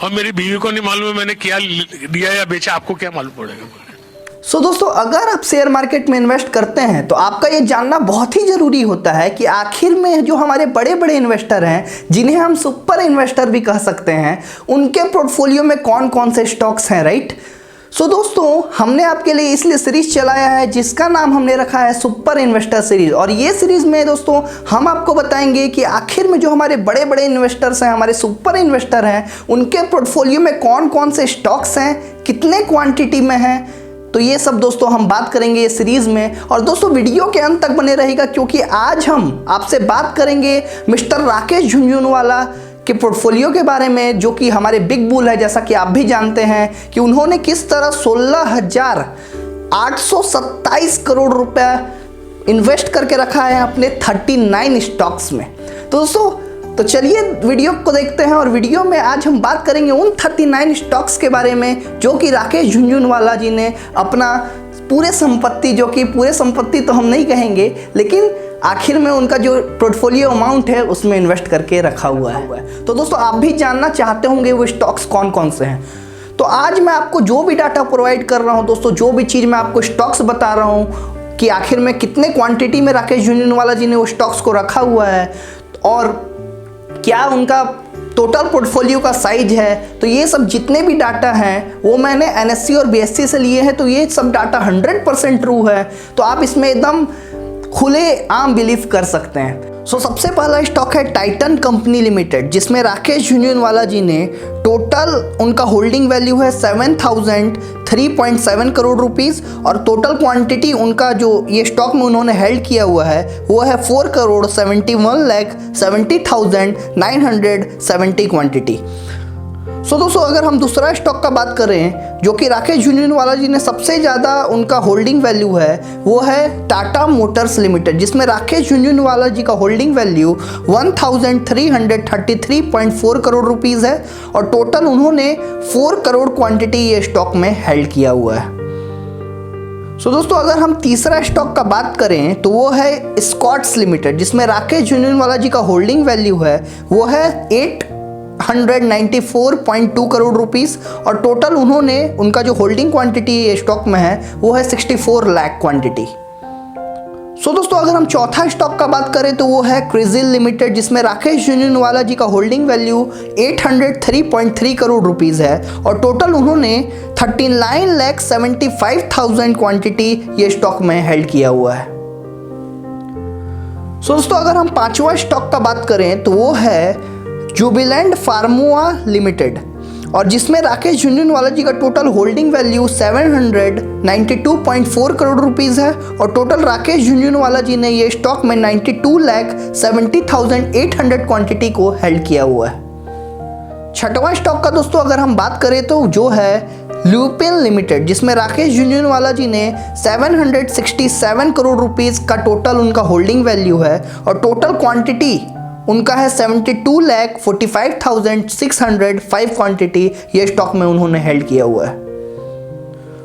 और मेरी बीवी को नहीं मालूम है मैंने क्या दिया या बेचा, आपको क्या मालूम पड़ेगा? दोस्तों, अगर आप शेयर मार्केट में इन्वेस्ट करते हैं तो आपका ये जानना बहुत ही ज़रूरी होता है कि आखिर में जो हमारे बड़े बड़े इन्वेस्टर हैं, जिन्हें हम सुपर इन्वेस्टर भी कह सकते हैं, उनके पोर्टफोलियो में कौन कौन से स्टॉक्स हैं, राइट। दोस्तों, हमने आपके लिए इसलिए सीरीज चलाया है जिसका नाम हमने रखा है सुपर इन्वेस्टर सीरीज। और ये सीरीज में दोस्तों हम आपको बताएंगे कि आखिर में जो हमारे बड़े बड़े इन्वेस्टर्स हैं, हमारे सुपर इन्वेस्टर हैं, उनके पोर्टफोलियो में कौन कौन से स्टॉक्स हैं, कितने क्वांटिटी में हैं। तो ये सब दोस्तों हम बात करेंगे ये सीरीज में। और दोस्तों वीडियो के अंत तक बने रहेगा, क्योंकि आज हम आपसे बात करेंगे मिस्टर राकेश झुनझुनवाला के पोर्टफोलियो के बारे में, जो कि हमारे बिग बुल है। जैसा कि आप भी जानते हैं कि उन्होंने किस तरह 16,827 करोड़ रुपया इन्वेस्ट करके रखा है अपने 39 स्टॉक्स में। तो दोस्तों, तो चलिए वीडियो को देखते हैं। और वीडियो में आज हम बात करेंगे उन 39 स्टॉक्स के बारे में जो कि राकेश झुनझुनवाला जी ने अपना पूरे संपत्ति, जो कि पूरे संपत्ति तो हम नहीं कहेंगे, लेकिन आखिर में उनका जो पोर्टफोलियो अमाउंट है उसमें इन्वेस्ट करके रखा हुआ है। तो दोस्तों, आप भी जानना चाहते होंगे वो स्टॉक्स कौन कौन से हैं। तो आज मैं आपको जो भी डाटा प्रोवाइड कर रहा हूँ दोस्तों, जो भी चीज़ मैं आपको स्टॉक्स बता रहा हूँ कि आखिर में कितने क्वांटिटी में राकेश झुनझुनवाला जी ने वो स्टॉक्स को रखा हुआ है और क्या उनका टोटल पोर्टफोलियो का साइज है, तो ये सब जितने भी डाटा हैं वो मैंने NSE और BSE से लिए हैं। तो ये सब डाटा 100% ट्रू है, तो आप इसमें एकदम खुले आम बिलीव कर सकते हैं। सबसे पहला स्टॉक है टाइटन कंपनी लिमिटेड, जिसमें राकेश झुनझुनवाला जी ने टोटल उनका होल्डिंग वैल्यू है 7,003.7 करोड़ रुपीस और टोटल क्वांटिटी उनका जो ये स्टॉक में उन्होंने हेल्ड किया हुआ है वो है 4,71,70,970 क्वांटिटी। दोस्तों, अगर हम दूसरा स्टॉक का बात करें जो कि राकेश झुनझुनवाला जी ने सबसे ज़्यादा उनका होल्डिंग वैल्यू है, वो है टाटा मोटर्स लिमिटेड, जिसमें राकेश झुनझुनवाला जी का होल्डिंग वैल्यू 1,333.4 करोड़ रुपीज़ है और टोटल उन्होंने 4 करोड़ क्वांटिटी ये स्टॉक में हेल्ड किया हुआ है। दोस्तों, अगर हम तीसरा स्टॉक का बात करें तो वो है स्कॉट्स लिमिटेड, जिसमें राकेश झुनझुनवाला जी का होल्डिंग वैल्यू है वो है 894.2 करोड़ रुपीस और टोटल उन्होंने उनका जो होल्डिंग क्वांटिटी स्टॉक में है वो है 64 लाख क्वांटिटी। दोस्तों, अगर हम चौथा स्टॉक का बात करें तो वो है क्रिजिल लिमिटेड, जिसमें राकेश झुनझुनवाला जी का होल्डिंग वैल्यू 803.3 करोड़ रुपीस है और टोटल उन्होंने 39,75,000 क्वांटिटी ये स्टॉक में हेल्ड किया हुआ है। दोस्तों, अगर हम पांचवा स्टॉक का बात करें तो वो है जुबिलेंट फार्मुआ लिमिटेड और जिसमें राकेश झुनझुनवाला जी का total holding value 792.4 crore rupees है और टोटल राकेश झुनझुनवाला जी ने ये स्टॉक में 92,70,800 क्वांटिटी को हेल्ड किया हुआ है। छठवां स्टॉक का दोस्तों अगर हम बात करें तो जो है ल्यूपिन लिमिटेड, जिसमें राकेश झुनझुनवाला जी ने 767 करोड़ रुपीस का टोटल उनका होल्डिंग वैल्यू है और टोटल क्वांटिटी उनका है 72,45,605 क्वांटिटी ये स्टॉक में उन्होंने हेल्ड किया हुआ है।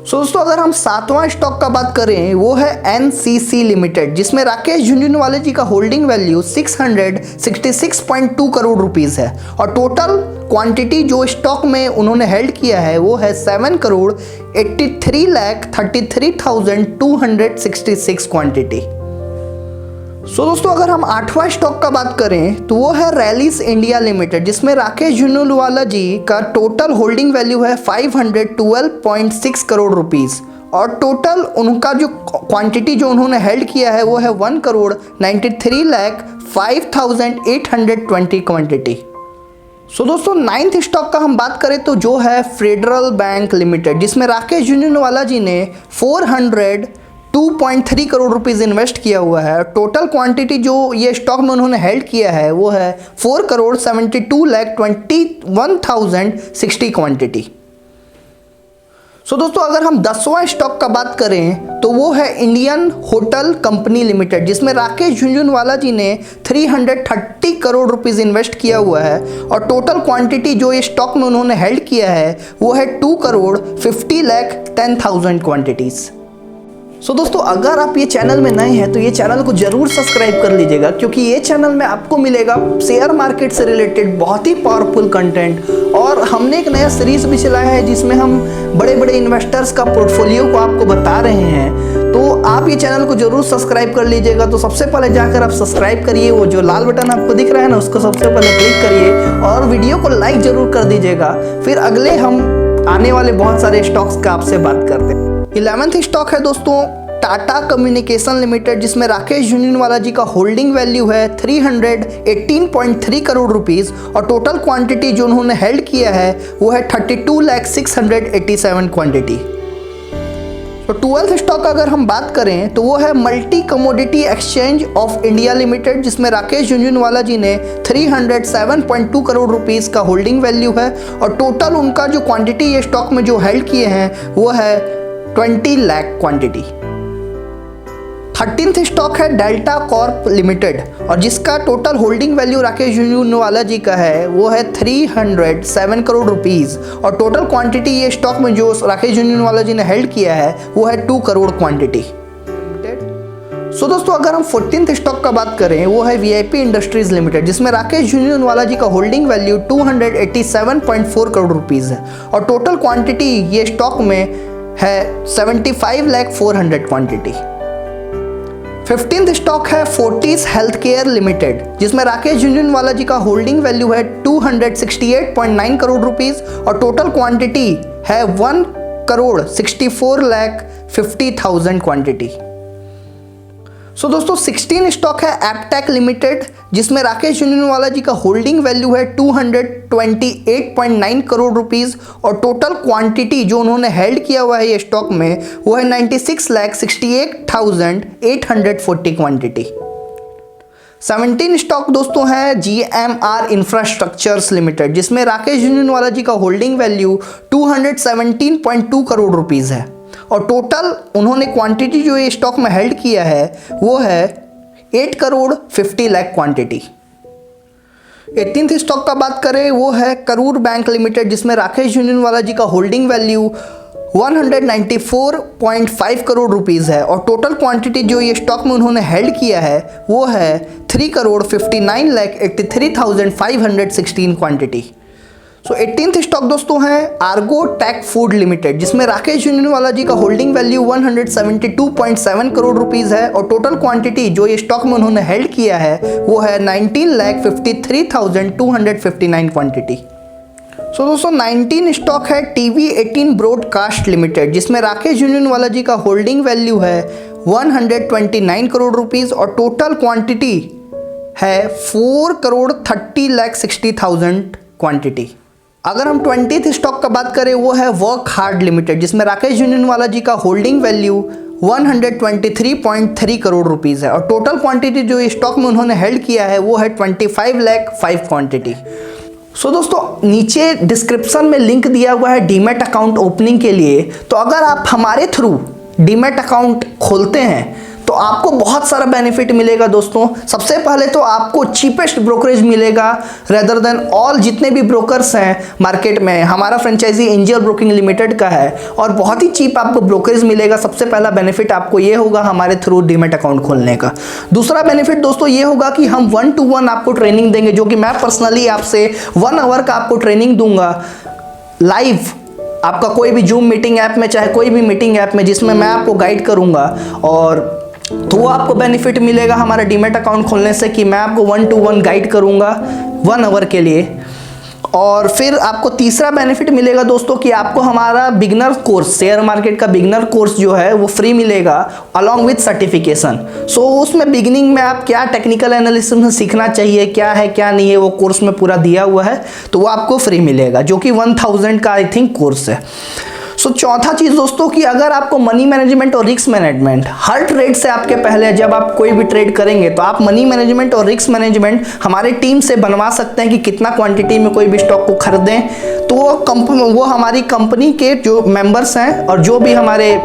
दोस्तों, अगर हम सातवां स्टॉक का बात करें वो है NCC लिमिटेड, जिसमें राकेश झुनझुनवाला जी का होल्डिंग वैल्यू 666.2 करोड़ रुपीस है और टोटल क्वांटिटी जो स्टॉक में उन्होंने हेल्ड किया है वो है 7,83,33,266 क्वांटिटी। दोस्तों, अगर हम आठवां स्टॉक का बात करें तो वो है रैलिस इंडिया लिमिटेड, जिसमें राकेश झुनझुनवाला जी का टोटल होल्डिंग वैल्यू है 512.6 करोड़ रुपीस और टोटल उनका जो क्वांटिटी जो उन्होंने हेल्ड किया है वो है 1,93,05,820 क्वांटिटी। दोस्तों, नाइन्थ स्टॉक का हम बात करें तो जो है फेडरल बैंक लिमिटेड, जिसमें राकेश झुनझुनवाला जी ने 402.3 करोड़ रुपीस इन्वेस्ट किया हुआ है। टोटल क्वांटिटी जो ये स्टॉक में उन्होंने हेल्ड किया है वो है 4,72,21,060 क्वांटिटी। दोस्तों, अगर हम 10वां स्टॉक का बात करें तो वो है इंडियन होटल कंपनी लिमिटेड, जिसमें राकेश झुनझुनवाला जी ने 330 करोड़ रुपीस इन्वेस्ट किया हुआ है और टोटल क्वांटिटी जो ये स्टॉक में उन्होंने हेल्ड किया है वो है 2,50,10,000 क्वांटिटीज़। सो दोस्तों, अगर आप ये चैनल में नए हैं तो ये चैनल को जरूर सब्सक्राइब कर लीजिएगा, क्योंकि ये चैनल में आपको मिलेगा शेयर मार्केट से रिलेटेड बहुत ही पावरफुल कंटेंट। और हमने एक नया सीरीज भी चलाया है जिसमें हम बड़े बड़े इन्वेस्टर्स का पोर्टफोलियो को आपको बता रहे हैं। तो आप ये चैनल को जरूर सब्सक्राइब कर लीजिएगा। तो सबसे पहले जाकर आप सब्सक्राइब करिए, वो जो लाल बटन आपको दिख रहा है ना, उसको सबसे पहले क्लिक करिए और वीडियो को लाइक जरूर कर दीजिएगा। फिर अगले हम आने वाले बहुत सारे स्टॉक्स का आपसे बात करते हैं। 11th स्टॉक है दोस्तों टाटा कम्युनिकेशन लिमिटेड, जिसमें राकेश झुनझुनवाला जी का होल्डिंग वैल्यू है 318.3 करोड़ रुपीस और टोटल क्वांटिटी जो उन्होंने हेल्ड किया है वो है 32,687 क्वांटिटी। तो 12th स्टॉक अगर हम बात करें तो वो है multi commodity exchange of India limited, जिसमें राकेश झुनझुनवाला जी ने 307.2 करोड़ रुपीस का होल्डिंग वैल्यू है और टोटल उनका जो क्वांटिटी ये स्टॉक में जो हेल्ड किए हैं वो है 20 लाख क्वांटिटी। 13th स्टॉक है डेल्टा कॉर्प लिमिटेड और जिसका total holding value Rakesh Jhunjhunwala ji का है वो है 307 करोड़ रुपीस और टोटल क्वांटिटी ये स्टॉक में जो राकेश झुनझुनवाला जी ने हेल्ड किया है वो है 2 करोड़ क्वांटिटी। सो दोस्तों, अगर हम 14th स्टॉक का बात करें वो है वीआईपी इंडस्ट्रीज लिमिटेड, जिसमें राकेश झुनझुनवाला जी का होल्डिंग वैल्यू 287.4 करोड़ रुपीस है और टोटल क्वांटिटी ये स्टॉक में है 75,400 क्वांटिटी। 15th स्टॉक है फोर्टिस हेल्थ केयर लिमिटेड, जिसमें राकेश झुनझुनवाला जी का होल्डिंग वैल्यू है 268.9 करोड़ रुपीस और टोटल क्वांटिटी है 1,64,50,000 क्वांटिटी। सो दोस्तों, 16 स्टॉक है एपटेक लिमिटेड, जिसमें राकेश झुनझुनवाला जी का होल्डिंग वैल्यू है 228.9 करोड़ रुपीस और टोटल क्वांटिटी जो उन्होंने हेल्ड किया हुआ है ये स्टॉक में वो है 96,68,840 क्वांटिटी। 17 स्टॉक दोस्तों है GMR इंफ्रास्ट्रक्चर्स लिमिटेड, जिसमें राकेश झुनझुनवाला जी का होल्डिंग वैल्यू 217.2 करोड़ रुपीस है और टोटल उन्होंने क्वांटिटी जो ये स्टॉक में हेल्ड किया है वो है 8 crore 50 lakh quantity. 18th stock का बात करें वो है करूर बैंक लिमिटेड, जिसमें राकेश झुनझुनवाला जी का होल्डिंग वैल्यू 194.5 करोड़ रुपीस है और टोटल क्वांटिटी जो ये स्टॉक में उन्होंने हेल्ड किया है वो है 3 करोड़ 59,83,516 क्वांटिटी। सो 18th स्टॉक दोस्तों है आर्गो टेक फूड लिमिटेड, जिसमें राकेश झुनझुनवाला जी का होल्डिंग वैल्यू 172.7 करोड़ रुपीस है और टोटल क्वांटिटी जो ये स्टॉक में उन्होंने हेल्ड किया है वो है 19,53,259 क्वांटिटी। सो दोस्तों, 19 स्टॉक है TV18 ब्रॉडकास्ट लिमिटेड, जिसमें राकेश झुनझुनवाला जी का होल्डिंग वैल्यू है 129 करोड़ रुपीस और टोटल क्वांटिटी है 4 करोड़ 30,60,000 क्वांटिटी। अगर हम 20th स्टॉक का बात करें वो है वर्क हार्ड लिमिटेड, जिसमें राकेश झुनझुनवाला जी का होल्डिंग वैल्यू 123.3 करोड़ रुपीस है और टोटल क्वांटिटी जो इस स्टॉक में उन्होंने हेल्ड किया है वो है 25 लाख 5 क्वांटिटी। सो दोस्तों, नीचे डिस्क्रिप्शन में लिंक दिया हुआ है डीमैट अकाउंट ओपनिंग के लिए। तो अगर आप हमारे थ्रू डीमैट अकाउंट खोलते हैं तो आपको बहुत सारा बेनिफिट मिलेगा दोस्तों। सबसे पहले तो आपको चीपेस्ट ब्रोकरेज मिलेगा रेदर देन ऑल जितने भी ब्रोकर्स हैं मार्केट में। हमारा फ्रेंचाइजी एंजल ब्रोकिंग लिमिटेड का है और बहुत ही चीप आपको ब्रोकरेज मिलेगा। सबसे पहला बेनिफिट आपको ये होगा हमारे थ्रू डीमैट अकाउंट खोलने का। दूसरा बेनिफिट दोस्तों ये होगा कि हम 1-to-1 आपको ट्रेनिंग देंगे, जो कि मैं पर्सनली आपसे 1 आवर का आपको ट्रेनिंग दूंगा लाइव, आपका कोई भी जूम मीटिंग ऐप में, चाहे कोई भी मीटिंग ऐप में, जिसमें मैं आपको गाइड करूंगा। और तो वो आपको बेनिफिट मिलेगा हमारा डीमैट अकाउंट खोलने से कि मैं आपको 1-to-1 गाइड करूंगा 1 आवर के लिए। और फिर आपको तीसरा बेनिफिट मिलेगा दोस्तों कि आपको हमारा बिगनर कोर्स, शेयर मार्केट का बिगनर कोर्स जो है वो फ्री मिलेगा अलॉन्ग विथ सर्टिफिकेशन। सो उसमें बिगिनिंग में आप क्या टेक्निकल एनालिसिस में सीखना चाहिए, क्या है क्या नहीं है, वो कोर्स में पूरा दिया हुआ है, तो वो आपको फ्री मिलेगा, जो कि 1000 का आई थिंक कोर्स है। सो चौथा चीज़ दोस्तों कि अगर आपको मनी मैनेजमेंट और रिस्क मैनेजमेंट हर ट्रेड से आपके पहले जब आप कोई भी ट्रेड करेंगे तो आप मनी मैनेजमेंट और रिस्क मैनेजमेंट हमारे टीम से बनवा सकते हैं कि कितना क्वांटिटी में कोई भी स्टॉक को खरीदें। तो वो हमारी कंपनी के जो मेंबर्स हैं और जो भी हमारे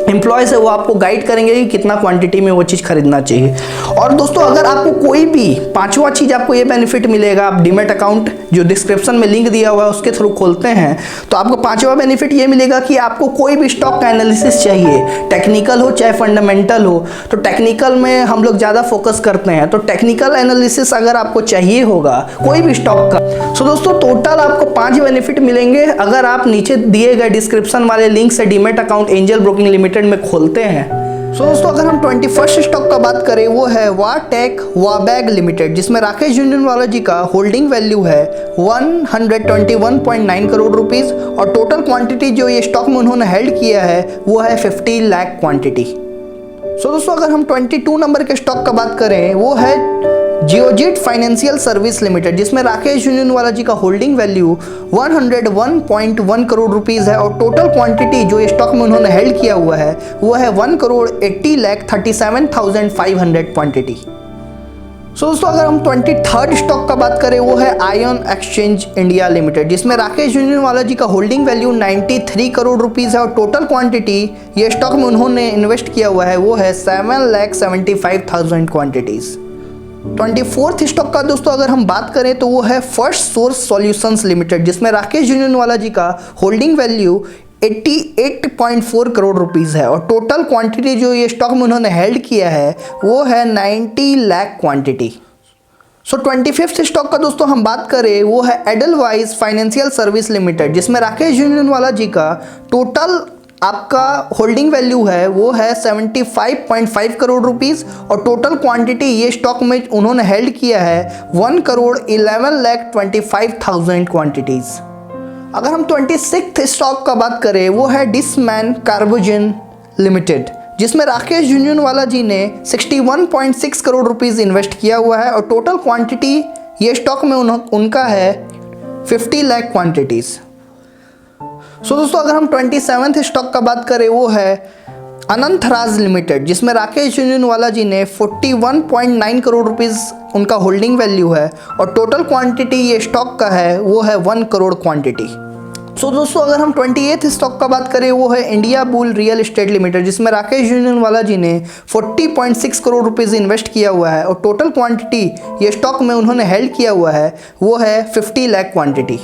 एम्प्लॉयज़ है वो आपको गाइड करेंगे कि कितना क्वांटिटी में वो चीज़ खरीदना चाहिए। और दोस्तों अगर आपको कोई भी पांचवा चीज़ आपको ये बेनिफिट मिलेगा, आप डीमैट अकाउंट जो डिस्क्रिप्शन में लिंक दिया हुआ है उसके थ्रू खोलते हैं तो आपको पांचवा बेनिफिट ये मिलेगा कि आपको कोई भी स्टॉक का एनालिसिस चाहिए, टेक्निकल हो चाहे फंडामेंटल हो। तो टेक्निकल में हम लोग ज़्यादा फोकस करते हैं, तो टेक्निकल एनालिसिस अगर आपको चाहिए होगा कोई भी स्टॉक का, तो दोस्तों टोटल आपको 5 बेनिफिट मिलेंगे अगर आप नीचे दिए गए डिस्क्रिप्शन वाले लिंक से demat account angel broking limited में खोलते हैं। सो दोस्तों अगर हम 21st स्टॉक का बात करें वो है वाटेक वाबैग लिमिटेड, जिसमें राकेश झुनझुनवाला जी का होल्डिंग वैल्यू है 121.9 करोड़ रुपीस और टोटल क्वांटिटी जो ये स्टॉक में उन्होंने हेल्ड किया है वो है 50 लाख क्वांटिटी। सो दोस्तों अगर हम 22 नंबर के स्टॉक का बात करें वो है जियोजिट फाइनेंशियल सर्विस लिमिटेड, जिसमें राकेश झुनझुनवाला जी का होल्डिंग वैल्यू 101.1 करोड़ रुपीस है और टोटल क्वांटिटी जो ये स्टॉक में उन्होंने हेल्ड किया हुआ है वो है 1,80,37,500 क्वांटिटी। सो दोस्तों अगर हम 23rd स्टॉक का बात करें वो है आयन एक्सचेंज इंडिया लिमिटेड, जिसमें राकेश झुनझुनवाला जी का होल्डिंग वैल्यू 93 करोड़ रुपीस है और टोटल क्वांटिटी ये स्टॉक में उन्होंने इन्वेस्ट किया हुआ है वो है 7,75,000 क्वांटिटीज़। 24th स्टॉक का दोस्तों अगर हम बात करें तो वो है फर्स्ट सोर्स सॉल्यूशंस लिमिटेड, जिसमें राकेश झुनझुनवाला जी का होल्डिंग वैल्यू 88.4 करोड़ रुपीस है और टोटल क्वांटिटी जो ये स्टॉक में उन्होंने हेल्ड किया है वो है 90 लाख क्वांटिटी। सो 25th स्टॉक का दोस्तों हम बात करें वो है एडलवाइज फाइनेंशियल सर्विस लिमिटेड, जिसमें राकेश झुनझुनवाला जी का टोटल आपका होल्डिंग वैल्यू है वो है 75.5 करोड़ रुपीस और टोटल क्वांटिटी ये स्टॉक में उन्होंने हेल्ड किया है 1,11,25,000 क्वांटिटीज़। अगर हम 26th स्टॉक का बात करें वो है डिसमैन कार्बोजन लिमिटेड, जिसमें राकेश झुनझुनवाला जी ने 61.6 करोड़ रुपीस इन्वेस्ट किया हुआ है और टोटल क्वांटिटी ये स्टॉक में उनका है 50 लाख क्वांटिटीज़। सो दोस्तों अगर हम 27th स्टॉक का बात करें वो है अनंतराज लिमिटेड, जिसमें राकेश झुनझुनवाला जी ने 41.9 करोड़ रुपीस उनका होल्डिंग वैल्यू है और टोटल क्वांटिटी ये स्टॉक का है वो है 1 करोड़ क्वांटिटी। सो दोस्तों अगर हम 28th स्टॉक का बात करें वो है India bull real estate limited, जिसमें राकेश झुनझुनवाला जी ने 40.6 करोड़ रुपीस इन्वेस्ट किया हुआ है और टोटल क्वांटिटी ये स्टॉक में उन्होंने हेल्ड किया हुआ है वो है 50 लाख क्वांटिटी।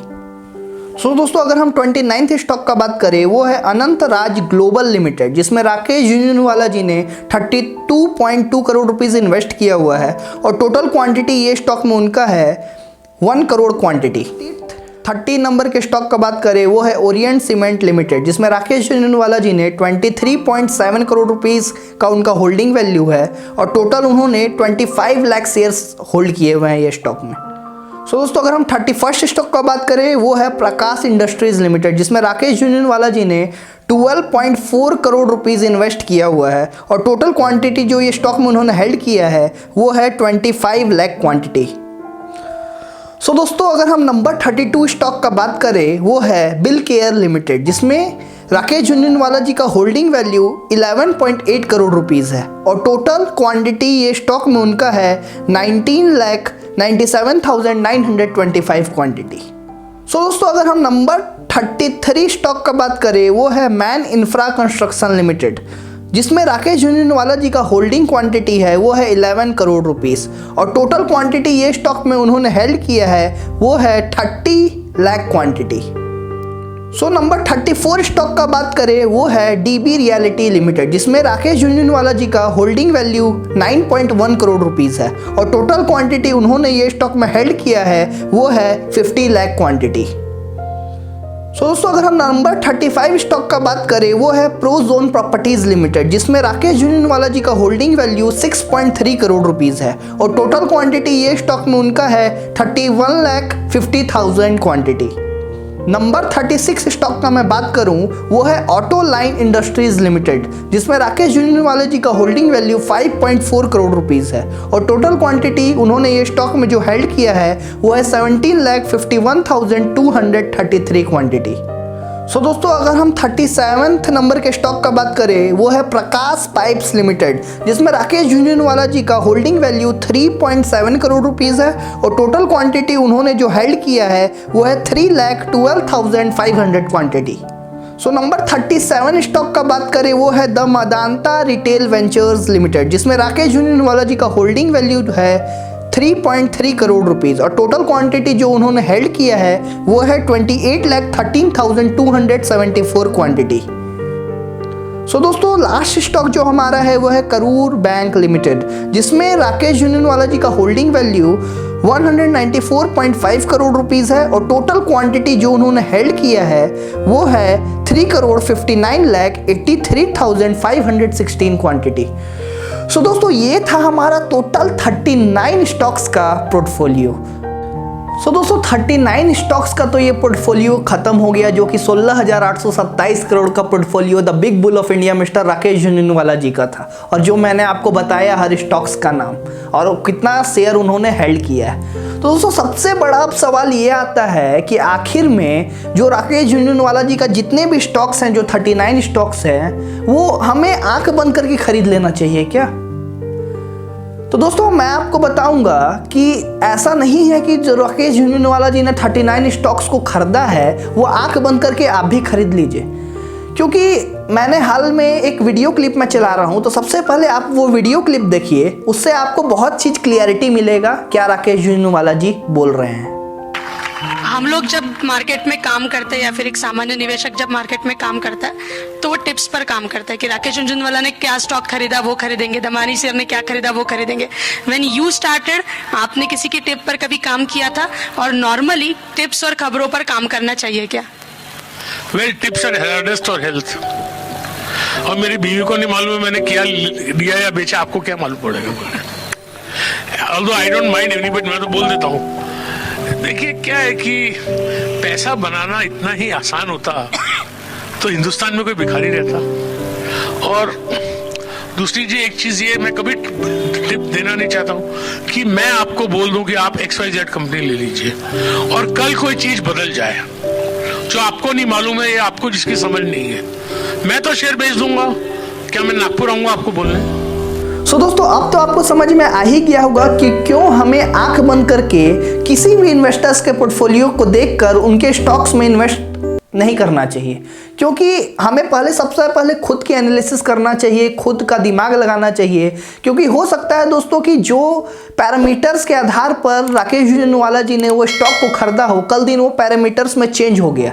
सो दोस्तों अगर हम 29th स्टॉक का बात करें वो है अनंत राज ग्लोबल लिमिटेड, जिसमें राकेश झुनझुनवाला जी ने 32.2 करोड़ रुपीस इन्वेस्ट किया हुआ है और टोटल क्वांटिटी ये स्टॉक में उनका है 1 करोड़ क्वांटिटी। 30 नंबर के स्टॉक का बात करें वो है ओरिएंट सीमेंट लिमिटेड, जिसमें राकेश झुनझुनवाला जी ने 23.7 करोड़ रुपीस का उनका होल्डिंग वैल्यू है और टोटल उन्होंने 25 लाख शेयर्स होल्ड किए हुए हैं ये स्टॉक में। सो दोस्तों अगर हम 31st स्टॉक का बात करें वो है प्रकाश इंडस्ट्रीज लिमिटेड, जिसमें राकेश झुनझुनवाला जी ने 12.4 करोड़ रुपीस इन्वेस्ट किया हुआ है और टोटल क्वांटिटी जो ये स्टॉक में उन्होंने हेल्ड किया है वो है 25 लाख क्वांटिटी। सो दोस्तों अगर हम नंबर 32 स्टॉक का बात करें वो है बिल केयर लिमिटेड, जिसमें राकेश झुनझुनवाला जी का होल्डिंग वैल्यू 11.8 करोड़ रुपीस है और टोटल क्वांटिटी ये स्टॉक में उनका है 19,97,925 क्वांटिटी। सो दोस्तों अगर हम नंबर 33 स्टॉक का बात करें वो है मैन इंफ्रा कंस्ट्रक्शन लिमिटेड, जिसमें राकेश झुनझुनवाला जी का होल्डिंग क्वांटिटी है वो है 11 करोड़ रुपीस और टोटल क्वांटिटी ये स्टॉक में उन्होंने हेल्ड किया है वो है 30 lakh quantity. So number 34 stock का बात करें वो है डीबी रियलिटी लिमिटेड, जिसमें राकेश झुनझुनवाला जी का होल्डिंग वैल्यू 9.1 करोड़ रुपीस है और टोटल क्वांटिटी उन्होंने ये स्टॉक में हेल्ड किया है वो है 50 लाख क्वांटिटी। सो दोस्तों अगर हम नंबर 35 स्टॉक का बात करें वो है प्रोजोन प्रॉपर्टीज लिमिटेड, जिसमें राकेश झुनझुनवाला जी का होल्डिंग वैल्यू 6.3 करोड़ रुपीस है और टोटल क्वांटिटी ये स्टॉक में उनका है 31,50,000 क्वांटिटी। नंबर 36 स्टॉक का मैं बात करूं वो है ऑटो लाइन इंडस्ट्रीज लिमिटेड, जिसमें राकेश झुनझुनवाला जी का होल्डिंग वैल्यू 5.4 करोड़ रुपीस है और टोटल क्वांटिटी उन्होंने ये स्टॉक में जो हेल्ड किया है वो है 17,51,233 क्वांटिटी। सो दोस्तों अगर हम 37th नंबर के स्टॉक का बात करें वो है प्रकाश पाइप्स लिमिटेड, जिसमें राकेश झुनझुनवाला जी का होल्डिंग वैल्यू 3.7 करोड़ रुपीस है और टोटल क्वांटिटी उन्होंने जो हेल्ड किया है वो है 3,12,500 क्वांटिटी। सो नंबर 37 स्टॉक का बात करें वो है द मदांता रिटेल वेंचर्स लिमिटेड, जिसमें राकेश झुनझुनवाला जी का होल्डिंग वैल्यू है 3.3 करोड़ रुपीस और टोटल क्वांटिटी जो उन्होंने हेल्ड किया है वो है 28,13,274 क्वांटिटी। सो दोस्तों लास्ट स्टॉक जो हमारा है वो है करूर बैंक लिमिटेड, जिसमें राकेश झुनझुनवाला जी का होल्डिंग वैल्यू 194.5 करोड़ रुपीस है और टोटल क्वांटिटी जो उन्होंने हेल्ड किया है वो है 3,59,83,516 क्वांटिटी। सो दोस्तों ये था हमारा टोटल 39 स्टॉक्स का पोर्टफोलियो। सो दोस्तों 39 स्टॉक्स का तो ये पोर्टफोलियो खत्म हो गया, जो कि 16,827 करोड़ का portfolio the big bull of India mister Rakesh Jhunjhunwala ji का था, और जो मैंने आपको बताया हर स्टॉक्स का नाम और कितना शेयर उन्होंने हेल्ड किया है। तो दोस्तों सबसे बड़ा अब सवाल ये आता है कि आखिर में जो राकेश झुनझुनवाला जी का जितने भी स्टॉक्स हैं, जो 39 स्टॉक्स हैं, वो हमें आंख बंद करके खरीद लेना चाहिए क्या? तो दोस्तों मैं आपको बताऊंगा कि ऐसा नहीं है कि जो राकेश झुनझुनवाला जी ने 39 स्टॉक्स को खरीदा है वो आंख बंद करके आप भी खरीद लीजिए, क्योंकि मैंने हाल में एक वीडियो क्लिप में चला रहा हूं, तो सबसे पहले आप वो वीडियो क्लिप देखिए, उससे आपको बहुत चीज़ क्लियरिटी मिलेगा क्या राकेश झुनझुनवाला जी बोल रहे हैं। हम लोग जब मार्केट में काम करते हैं या फिर एक सामान्य निवेशक जब मार्केट में काम करता है तो वो टिप्स पर काम करता है कि राकेश झुनझुनवाला ने क्या स्टॉक खरीदा वो खरीदेंगे, दमानी सर ने क्या खरीदा वो खरीदेंगे। व्हेन यू स्टार्टेड, आपने किसी की टिप पर कभी काम किया था? और नॉर्मली टिप्स और खबरों पर काम करना चाहिए क्या? वेल, टिप्स और हेल्थ और हेल्थ, और मेरी बीवी को नहीं मालूम है मैंने क्या दिया या बेचा, आपको क्या मालूम पड़ेगा? Although I don't mind anybody, मैं तो बोल देता हूँ। देखिए क्या है कि पैसा बनाना इतना ही आसान होता तो हिंदुस्तान में कोई भिखारी रहता। और दूसरी जी एक चीज ये, मैं कभी टिप देना नहीं चाहता हूँ कि मैं आपको बोल दूं कि आप XYZ कंपनी ले लीजिए और कल कोई चीज बदल जाए जो आपको नहीं मालूम है या आपको जिसकी समझ नहीं है, मैं तो शेयर बेच दूंगा। क्या मैं नागपुर आऊंगा आपको बोलने? सो दोस्तों अब तो आपको समझ में आ ही गया होगा कि क्यों हमें आंख बंद करके किसी भी इन्वेस्टर्स के पोर्टफोलियो को देखकर उनके स्टॉक्स में इन्वेस्ट नहीं करना चाहिए, क्योंकि हमें सबसे पहले खुद की एनालिसिस करना चाहिए, खुद का दिमाग लगाना चाहिए, क्योंकि हो सकता है दोस्तों कि जो पैरामीटर्स के आधार पर राकेश झुनझुनवाला जी ने वो स्टॉक को खरीदा हो, कल दिन वो पैरामीटर्स में चेंज हो गया,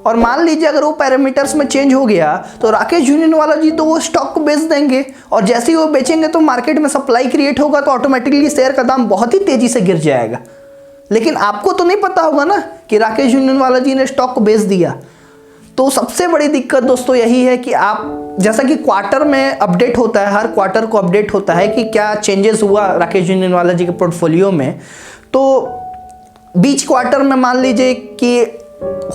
और मान लीजिए अगर वो पैरामीटर्स में चेंज हो गया तो राकेश झुनझुनवाला जी तो वो स्टॉक को बेच देंगे, और जैसे ही वो बेचेंगे तो मार्केट में सप्लाई क्रिएट होगा तो ऑटोमेटिकली शेयर का दाम बहुत ही तेजी से गिर जाएगा। लेकिन आपको तो नहीं पता होगा ना कि राकेश झुनझुनवाला जी ने स्टॉक को बेच दिया। तो सबसे बड़ी दिक्कत दोस्तों यही है कि आप, जैसा कि क्वार्टर में अपडेट होता है, हर क्वार्टर को अपडेट होता है कि क्या चेंजेस हुआ राकेश झुनझुनवाला जी के पोर्टफोलियो में, तो बीच क्वार्टर में मान लीजिए कि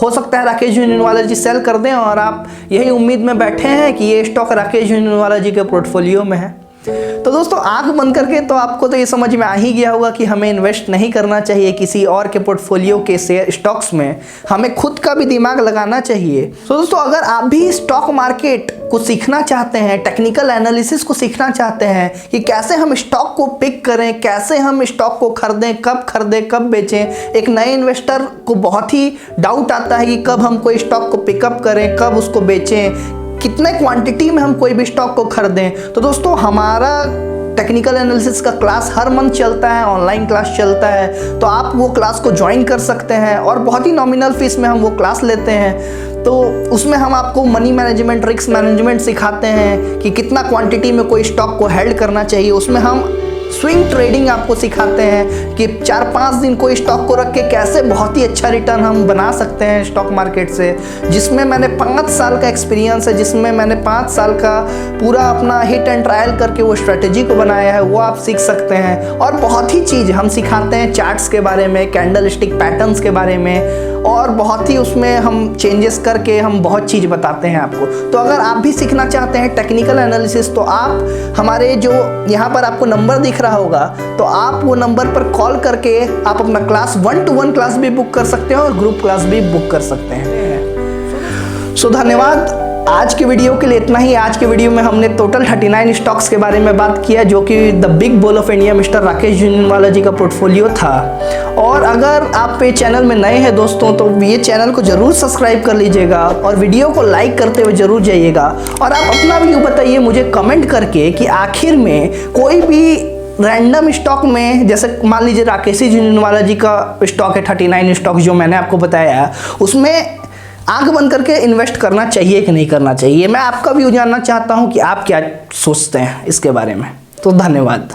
हो सकता है राकेश झुनझुनवाला जी सेल कर दें और आप यही उम्मीद में बैठे हैं कि ये स्टॉक राकेश झुनझुनवाला जी के पोर्टफोलियो में है। तो दोस्तों आंख बंद करके तो आपको तो ये समझ में आ ही गया होगा कि हमें इन्वेस्ट नहीं करना चाहिए किसी और के पोर्टफोलियो के शेयर स्टॉक्स में, हमें खुद का भी दिमाग लगाना चाहिए। तो दोस्तों अगर आप भी स्टॉक मार्केट को सीखना चाहते हैं, टेक्निकल एनालिसिस को सीखना चाहते हैं कि कैसे हम स्टॉक को पिक करें, कैसे हम स्टॉक को खरीदें, कब बेचें, एक नए इन्वेस्टर को बहुत ही डाउट आता है कि कब हम कोई स्टॉक को पिकअप करें, कब उसको बेचें, कितने क्वांटिटी में हम कोई भी स्टॉक को खरीदें। तो दोस्तों हमारा टेक्निकल एनालिसिस का क्लास हर मंथ चलता है, ऑनलाइन क्लास चलता है, तो आप वो क्लास को ज्वाइन कर सकते हैं और बहुत ही नॉमिनल फीस में हम वो क्लास लेते हैं। तो उसमें हम आपको मनी मैनेजमेंट, रिस्क मैनेजमेंट सिखाते हैं कि कितना क्वांटिटी में कोई स्टॉक को हेल्ड करना चाहिए। उसमें हम स्विंग ट्रेडिंग आपको सिखाते हैं कि 4-5 दिन कोई स्टॉक को रख के कैसे बहुत ही अच्छा रिटर्न हम बना सकते हैं स्टॉक मार्केट से, जिसमें मैंने 5 साल का एक्सपीरियंस है, जिसमें मैंने 5 साल का पूरा अपना हिट एंड ट्रायल करके वो स्ट्रेटेजी को बनाया है, वो आप सीख सकते हैं। और बहुत ही चीज़ हम सिखाते हैं, चार्ट्स के बारे में, कैंडल स्टिक पैटर्न्स के बारे में, और बहुत ही उसमें हम चेंजेस करके हम बहुत चीज़ बताते हैं आपको। तो अगर आप भी सीखना चाहते हैं टेक्निकल एनालिसिस, तो आप हमारे जो यहाँ पर आपको नंबर दिख रहा होगा, तो आप वो नंबर पर कॉल करके आप अपना क्लास 1-to-1 क्लास भी बुक कर सकते हैं और ग्रुप क्लास भी बुक कर सकते हैं। सो धन्यवाद। आज के वीडियो के लिए इतना ही। आज के वीडियो में हमने टोटल 39 स्टॉक्स के बारे में बात किया, जो कि the big bull of India mister Rakesh Jhunjhunwala ji का पोर्टफोलियो था। और अगर आप पे चैनल में नए हैं दोस्तों तो ये चैनल को ज़रूर सब्सक्राइब कर लीजिएगा और वीडियो को लाइक करते हुए ज़रूर जाइएगा। और आप अपना व्यू बताइए मुझे कमेंट करके कि आखिर में कोई भी रैंडम स्टॉक में, जैसे मान लीजिए राकेश झुंझुनवाला जी का स्टॉक है 39 स्टॉक जो मैंने आपको बताया है, उसमें आंख बंद करके इन्वेस्ट करना चाहिए कि नहीं करना चाहिए। मैं आपका व्यू जानना चाहता हूं कि आप क्या सोचते हैं इसके बारे में। तो धन्यवाद।